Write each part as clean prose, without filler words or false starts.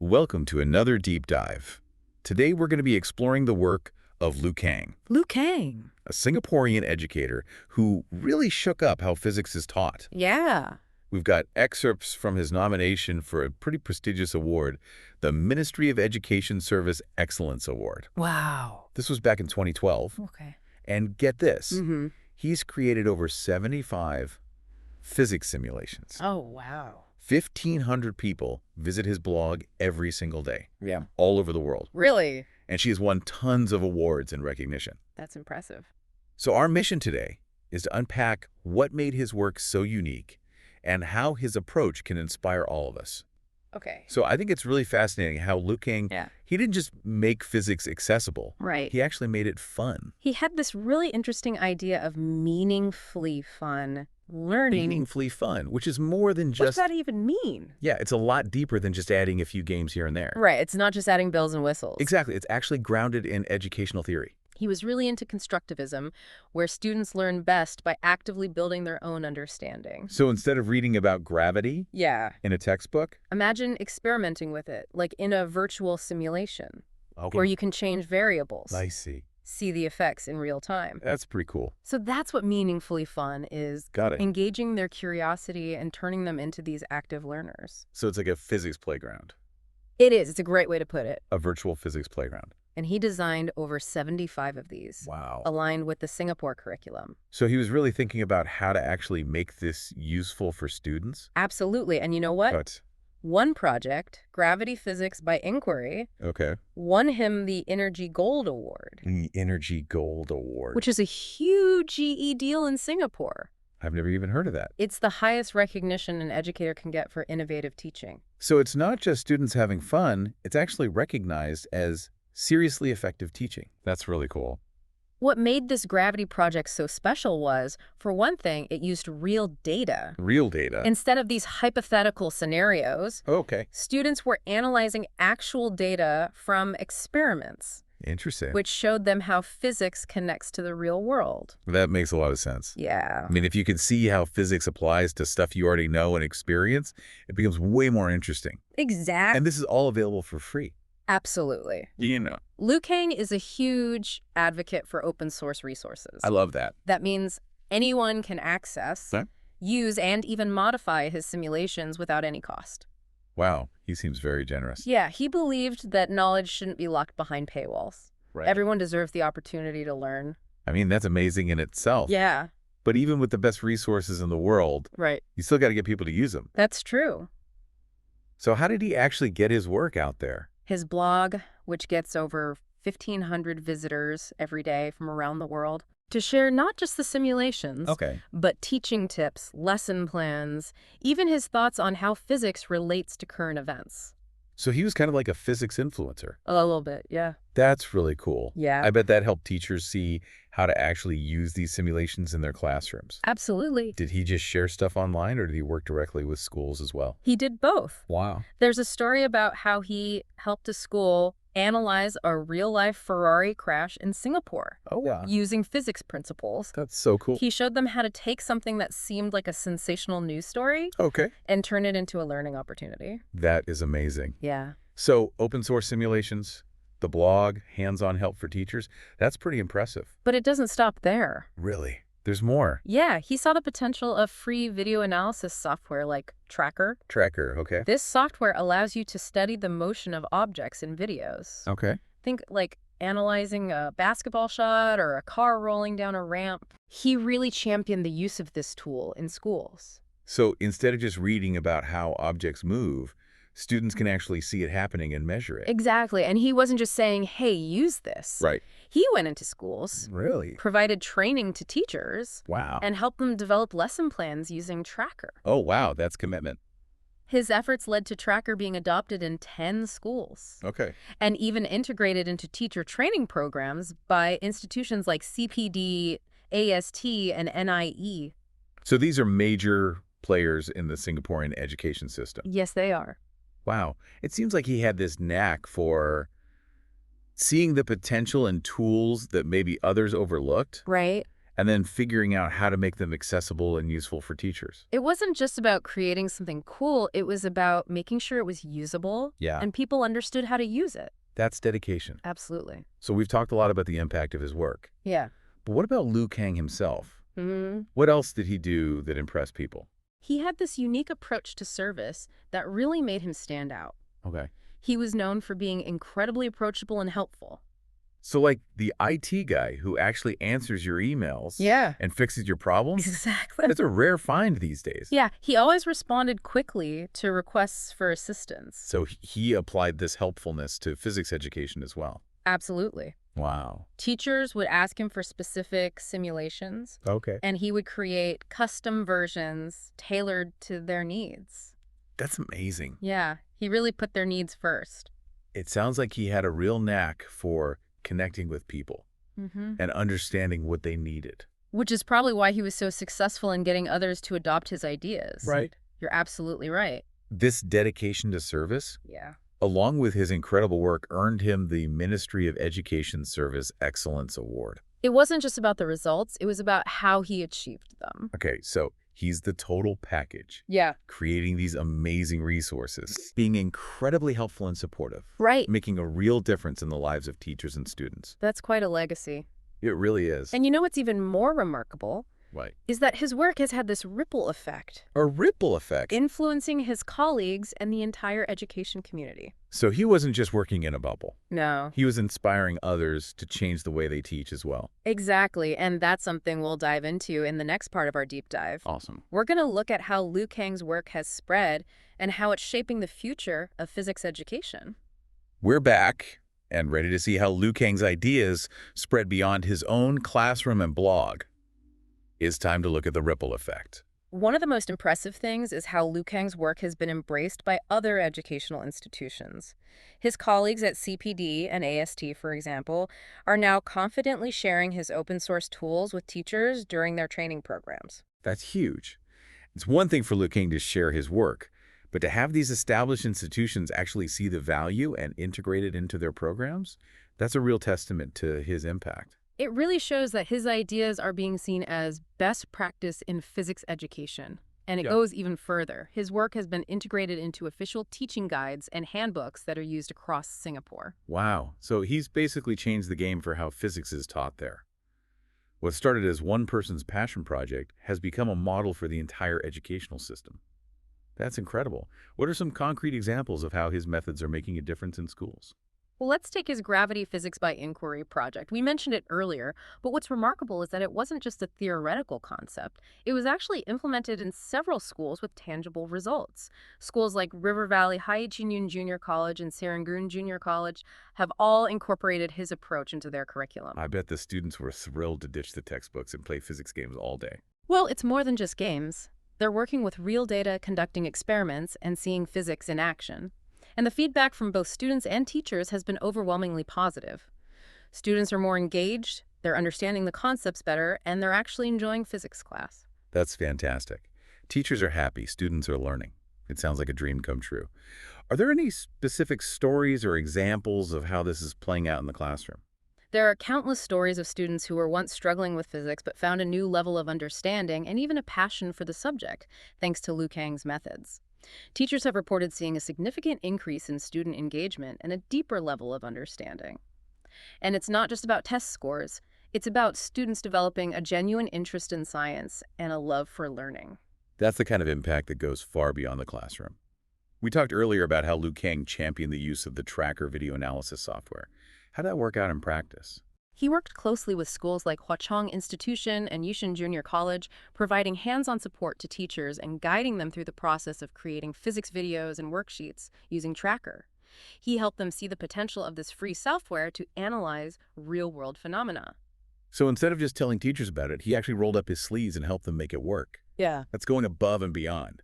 Welcome to another deep dive. Today we're going to be exploring the work of Kang, Kang. a Singaporean educator who really shook up how physics is taught. Yeah. We've got excerpts from his nomination for a pretty prestigious award, the Ministry of Education Service Excellence Award. Wow. This was back in 2012. Okay. And get this, Mm-hmm. he's created over 75 physics simulations. Oh, wow. 1,500 people visit his blog every single day, Yeah. all over the world. Really? And she has won tons of awards and recognition. That's impressive. So our mission today is to unpack what made his work so unique and how his approach can inspire all of us. Okay. So I think it's really fascinating how Kang, Yeah. he didn't just make physics accessible. Right. He actually made it fun. He had this really interesting idea of meaningfully fun learning. Meaningfully fun, which is more than What's just... that even mean? Yeah, it's a lot deeper than just adding a few games here and there. Right. It's not just adding bells and whistles. Exactly. It's actually grounded in educational theory. He was really into constructivism, where students learn best by actively building their own understanding. So instead of reading about gravity Yeah. in a textbook... Imagine experimenting with it, like in a virtual simulation, Okay. where you can change variables, I see. see the effects in real time. That's pretty cool. So that's what meaningfully fun is. Got it. Engaging their curiosity and turning them into these active learners. So it's like a physics playground, It is. It's a great way to put it. a virtual physics playground. And he designed over 75 of these, Wow. aligned with the Singapore curriculum. So he was really thinking about how to actually make this useful for students? Absolutely. And you know what? But, One project, Gravity Physics by Inquiry, okay. won him the Energy Gold Award, The Energy Gold Award. which is a huge GE deal in Singapore. I've never even heard of that. It's the highest recognition an educator can get for innovative teaching. So it's not just students having fun, it's actually recognized as seriously effective teaching. That's really cool. What made this Gravity project so special was, for one thing, it used real data. Real data. Instead of these hypothetical scenarios, Okay. students were analyzing actual data from experiments, Interesting. which showed them how physics connects to the real world. That makes a lot of sense. Yeah. I mean, if you can see how physics applies to stuff you already know and experience, it becomes way more interesting. Exactly. And this is all available for free. Absolutely. You know. Kang is a huge advocate for open source resources. I love that. That means anyone can access, Okay. use, and even modify his simulations without any cost. Wow, he seems very generous. Yeah, he believed that knowledge shouldn't be locked behind paywalls. Right. Everyone deserves the opportunity to learn. I mean, that's amazing in itself. Yeah, But even with the best resources in the world, right. you still got to get people to use them. That's true. So how did he actually get his work out there? His blog, which gets over 1,500 visitors every day from around the world, to share not just the simulations, Okay. but teaching tips, lesson plans, even his thoughts on how physics relates to current events. So he was kind of like a physics influencer. A little bit, yeah. That's really cool. Yeah. I bet that helped teachers see how to actually use these simulations in their classrooms. Absolutely. Did he just share stuff online, or did he work directly with schools as well? He did both. Wow. There's a story about how he helped a school analyze a real-life Ferrari crash in Singapore Oh, wow. using physics principles. That's so cool. He showed them how to take something that seemed like a sensational news story Okay. and turn it into a learning opportunity. That is amazing. Yeah. So open source simulations, the blog, hands-on help for teachers, that's pretty impressive. But it doesn't stop there. Really? There's more. Yeah, he saw the potential of free video analysis software like Tracker. Tracker, okay. This software allows you to study the motion of objects in videos. Okay. Think like analyzing a basketball shot or a car rolling down a ramp. He really championed the use of this tool in schools. So instead of just reading about how objects move, students can actually see it happening and measure it. Exactly. And he wasn't just saying, hey, use this. Right. He went into schools, Really? provided training to teachers, Wow. and helped them develop lesson plans using Tracker. Oh, wow. That's commitment. His efforts led to Tracker being adopted in 10 schools Okay. and even integrated into teacher training programs by institutions like CPD, AST, and NIE. So these are major players in the Singaporean education system. Yes, they are. Wow. It seems like he had this knack for seeing the potential in tools that maybe others overlooked Right? and then figuring out how to make them accessible and useful for teachers. It wasn't just about creating something cool, it was about making sure it was usable Yeah, and people understood how to use it. that's dedication. Absolutely. So we've talked a lot about the impact of his work. Yeah. But what about Liu Kang himself? Hmm. What else did he do that impressed people? He had this unique approach to service that really made him stand out. Okay. He was known for being incredibly approachable and helpful. So like the IT guy who actually answers your emails Yeah. and fixes your problems? Exactly. That's a rare find these days. Yeah, he always responded quickly to requests for assistance. So he applied this helpfulness to physics education as well. Absolutely. Wow. Teachers would ask him for specific simulations, Okay. and he would create custom versions tailored to their needs. That's amazing. Yeah, he really put their needs first. It sounds like he had a real knack for connecting with people and understanding what they needed. Which is probably why he was so successful in getting others to adopt his ideas. Right. You're absolutely right. This dedication to service, Yeah. along with his incredible work, earned him the Ministry of Education Service Excellence Award. It wasn't just about the results, it was about how he achieved them. Okay, so he's the total package, Yeah. creating these amazing resources, being incredibly helpful and supportive, Right. making a real difference in the lives of teachers and students. That's quite a legacy. It really is. And you know what's even more remarkable? Right. Is that his work has had this ripple effect, A ripple effect. influencing his colleagues and the entire education community. So he wasn't just working in a bubble. No. He was inspiring others to change the way they teach as well. Exactly, and that's something we'll dive into in the next part of our deep dive. Awesome. We're going to look at how Liu Kang's work has spread and how it's shaping the future of physics education. We're back and ready to see how Liu Kang's ideas spread beyond his own classroom and blog. It's time to look at the ripple effect. One of the most impressive things is how Liu Kang's work has been embraced by other educational institutions. His colleagues at CPD and AST, for example, are now confidently sharing his open-source tools with teachers during their training programs. That's huge. It's one thing for Liu Kang to share his work, but to have these established institutions actually see the value and integrate it into their programs, that's a real testament to his impact. It really shows that his ideas are being seen as best practice in physics education. And it Yeah. goes even further. His work has been integrated into official teaching guides and handbooks that are used across Singapore. Wow. So he's basically changed the game for how physics is taught there. What started as one person's passion project has become a model for the entire educational system. That's incredible. What are some concrete examples of how his methods are making a difference in schools? Well, let's take his Gravity Physics by Inquiry project. We mentioned it earlier, but what's remarkable is that it wasn't just a theoretical concept. It was actually implemented in several schools with tangible results. Schools like River Valley High Junior College and Serangoon Junior College have all incorporated his approach into their curriculum. I bet the students were thrilled to ditch the textbooks and play physics games all day. Well, it's more than just games. They're working with real data, conducting experiments, and seeing physics in action. And the feedback from both students and teachers has been overwhelmingly positive. Students are more engaged, they're understanding the concepts better, and they're actually enjoying physics class. That's fantastic. Teachers are happy, students are learning. It sounds like a dream come true. Are there any specific stories or examples of how this is playing out in the classroom? There are countless stories of students who were once struggling with physics but found a new level of understanding and even a passion for the subject, thanks to Liu Kang's methods. Teachers have reported seeing a significant increase in student engagement and a deeper level of understanding. And it's not just about test scores, it's about students developing a genuine interest in science and a love for learning. That's the kind of impact that goes far beyond the classroom. We talked earlier about how Liu Kang championed the use of the tracker video analysis software. How did that work out in practice? He worked closely with schools like Hwa-Chong Institution and Yushin Junior College, providing hands-on support to teachers and guiding them through the process of creating physics videos and worksheets using Tracker. He helped them see the potential of this free software to analyze real-world phenomena. So instead of just telling teachers about it, he actually rolled up his sleeves and helped them make it work. Yeah. That's going above and beyond.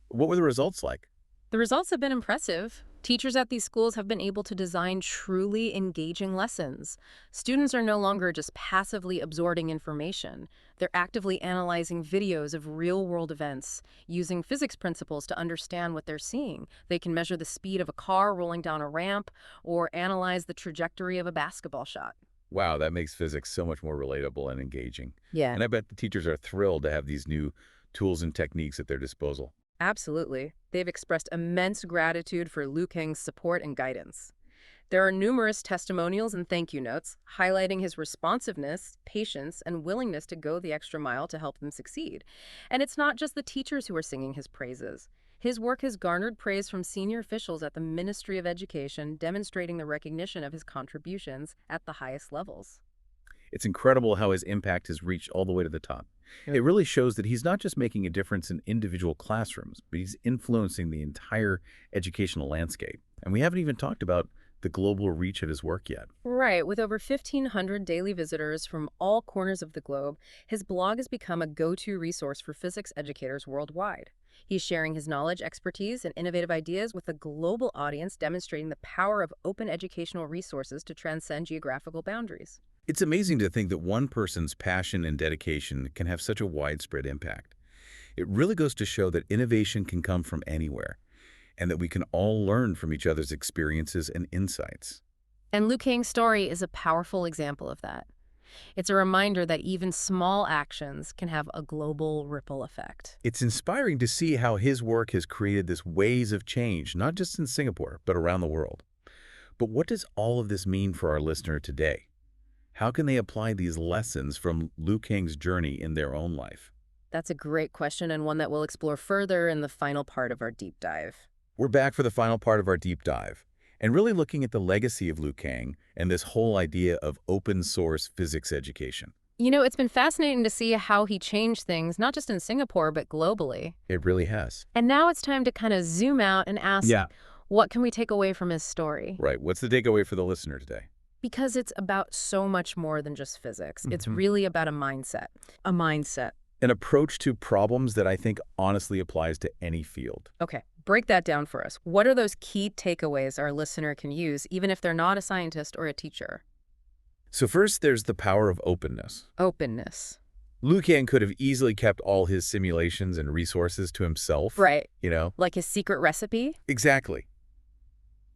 What were the results like? The results have been impressive. Teachers at these schools have been able to design truly engaging lessons. Students are no longer just passively absorbing information. They're actively analyzing videos of real-world events, using physics principles to understand what they're seeing. They can measure the speed of a car rolling down a ramp or analyze the trajectory of a basketball shot. Wow, that makes physics so much more relatable and engaging. Yeah, And I bet the teachers are thrilled to have these new tools and techniques at their disposal. absolutely. They've expressed immense gratitude for Liu Kang's support and guidance. There are numerous testimonials and thank you notes highlighting his responsiveness, patience, and willingness to go the extra mile to help them succeed. And it's not just the teachers who are singing his praises. His work has garnered praise from senior officials at the Ministry of Education, demonstrating the recognition of his contributions at the highest levels. It's incredible how his impact has reached all the way to the top. It really shows that he's not just making a difference in individual classrooms, but he's influencing the entire educational landscape. And we haven't even talked about the global reach of his work yet. Right, with over 1,500 daily visitors from all corners of the globe, his blog has become a go-to resource for physics educators worldwide. He's sharing his knowledge, expertise, and innovative ideas with a global audience, demonstrating the power of open educational resources to transcend geographical boundaries. It's amazing to think that one person's passion and dedication can have such a widespread impact. It really goes to show that innovation can come from anywhere, and that we can all learn from each other's experiences and insights. And Liu Kang's story is a powerful example of that. It's a reminder that even small actions can have a global ripple effect. It's inspiring to see how his work has created this waves of change, not just in Singapore, but around the world. But what does all of this mean for our listener today? How can they apply these lessons from Liu Kang's journey in their own life? That's a great question and one that we'll explore further in the final part of our deep dive. We're back for the final part of our deep dive, and really looking at the legacy of Liu Kang and this whole idea of open source physics education. You know, it's been fascinating to see how he changed things, not just in Singapore, but globally. It really has. And now it's time to kind of zoom out and ask, Yeah. what can we take away from his story? Right. What's the takeaway for the listener today? Because it's about so much more than just physics. It's Mhm. really about a mindset. A mindset. An approach to problems that I think honestly applies to any field. Okay, break that down for us. What are those key takeaways our listener can use, even if they're not a scientist or a teacher? So first, there's the power of openness. Openness. Liu Kang could have easily kept all his simulations and resources to himself. Right. You know? Like his secret recipe? Exactly.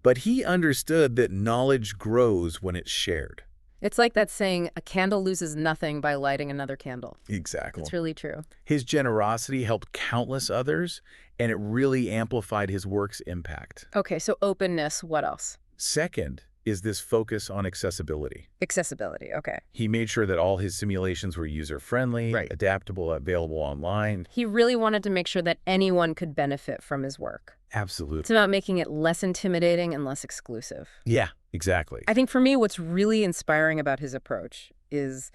But he understood that knowledge grows when it's shared. It's like that saying, a candle loses nothing by lighting another candle. Exactly. It's really true. His generosity helped countless others, and it really amplified his work's impact. Okay, so openness, what else? Second is this focus on accessibility. Accessibility, okay. He made sure that all his simulations were user-friendly, Right. adaptable, available online. He really wanted to make sure that anyone could benefit from his work. It's Absolutely. about making it less intimidating and less exclusive. Yeah, exactly. I think for me, what's really inspiring about his approach is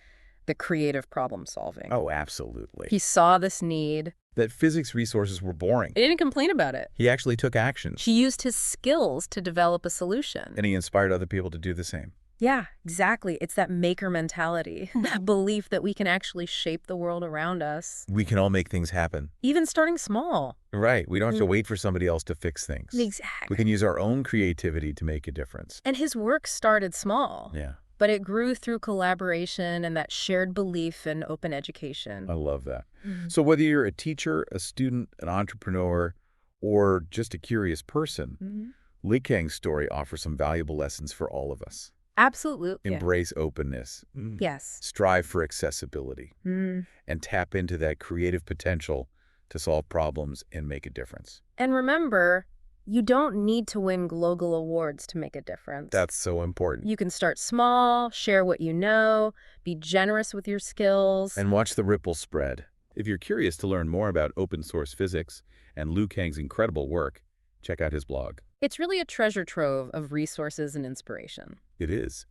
the creative problem solving. Oh, absolutely. He saw this need. That physics resources were boring. He didn't complain about it. He actually took action, He used his skills to develop a solution. and he inspired other people to do the same. Yeah, exactly. It's that maker mentality, that belief that we can actually shape the world around us, We can all make things happen. even starting small. Right. We don't have to wait for somebody else to fix things. We Exactly. can use our own creativity to make a difference. And his work started small, Yeah, but it grew through collaboration and that shared belief in open education. I love that. Mhm. So whether you're a teacher, a student, an entrepreneur, or just a curious person, Mhm. Li Kang's story offers some valuable lessons for all of us. Absolutely. Yeah. Embrace openness. Yes. Strive for accessibility. Mm. And tap into that creative potential to solve problems and make a difference. And remember, you don't need to win global awards to make a difference. That's so important. You can start small, share what you know, be generous with your skills. And watch the ripple spread. If you're curious to learn more about open source physics and Liu Kang's incredible work, check out his blog. It's really a treasure trove of resources and inspiration. It is.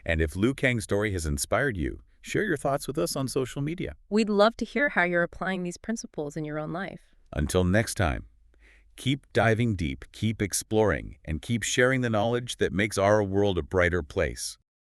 And if Liu Kang's story has inspired you, share your thoughts with us on social media. We'd love to hear how you're applying these principles in your own life. Until next time, keep diving deep, keep exploring, and keep sharing the knowledge that makes our world a brighter place.